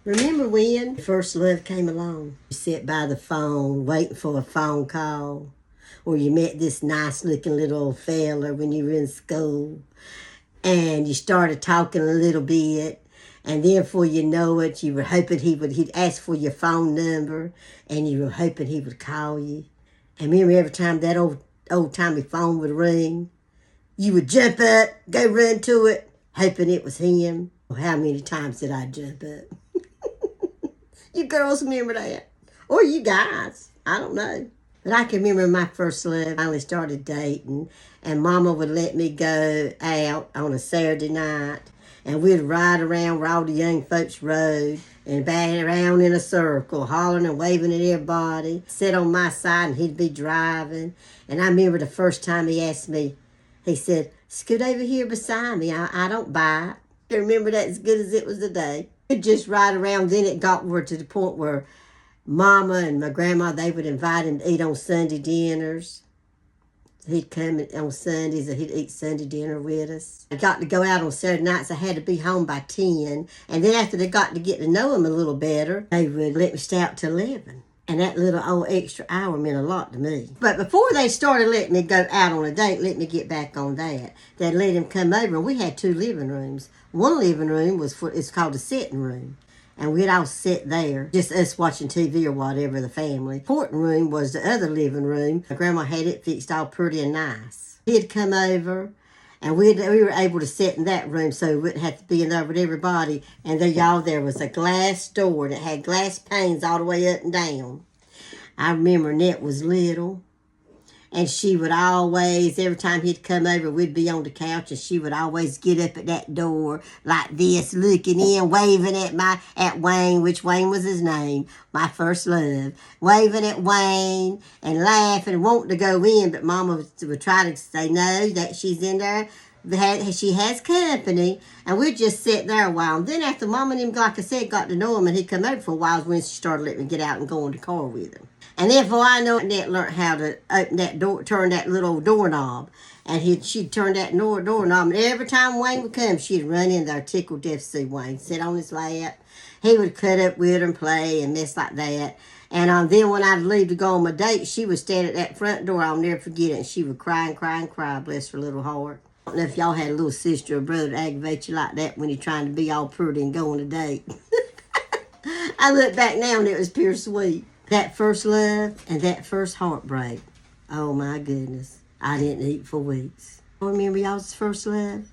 Remember when first love came along? You sit by the phone waiting for a phone call. Or you met this nice looking little old fella when you were in school. And you started talking a little bit. And then before you know it, you were hoping he'd ask for your phone number. And you were hoping he would call you. And remember every time that old-timey phone would ring, you would jump up, go run to it, hoping it was him. How many times did I jump up? You girls remember that? Or you guys. I don't know. But I can remember my first love. I finally started dating. And Mama would let me go out on a Saturday night. And we'd ride around where all the young folks rode. And back around in a circle, hollering and waving at everybody. Sit on my side and he'd be driving. And I remember the first time he asked me, he said, "Scoot over here beside me. I don't bite." I remember that as good as it was today. We'd just ride around. Then it got to the point where Mama and my grandma, they would invite him to eat on Sunday dinners. He'd come on Sundays and he'd eat Sunday dinner with us. I got to go out on Saturday nights. I had to be home by 10. And then after they got to get to know him a little better, they would let me stay out till 11. And that little old extra hour meant a lot to me. But before they started letting me go out on a date, let me get back on that. They'd let him come over, and we had 2 living rooms. One living room it's called a sitting room. And we'd all sit there, just us watching TV or whatever, the family. Important room was the other living room. My grandma had it fixed all pretty and nice. He'd come over, and we were able to sit in that room so we wouldn't have to be in there with everybody. And there was a glass door that had glass panes all the way up and down. I remember Nett was little. And she would always, every time he'd come over, we'd be on the couch, and she would always get up at that door like this, looking in, waving at Wayne, which Wayne was his name, my first love, waving at Wayne and laughing and wanting to go in, but Mama would try to say no, that she's in there. She has company, and we'd just sit there a while. And then after Mama and him, like I said, got to know him, and he'd come over for a while, when she started letting me get out and go in the car with him. And then before I know it, Nett learned how to open that door, turn that little doorknob. And she'd turn that doorknob, and every time Wayne would come, she'd run in there, tickled death to see Wayne, sit on his lap. He would cut up with her and play and mess like that. And then when I'd leave to go on my date, she would stand at that front door. I'll never forget it. And she would cry and cry and cry, bless her little heart. I don't know if y'all had a little sister or brother to aggravate you like that when you're trying to be all pretty and go on a date. I look back now and it was pure sweet. That first love and that first heartbreak. Oh my goodness. I didn't eat for weeks. Remember y'all's first love?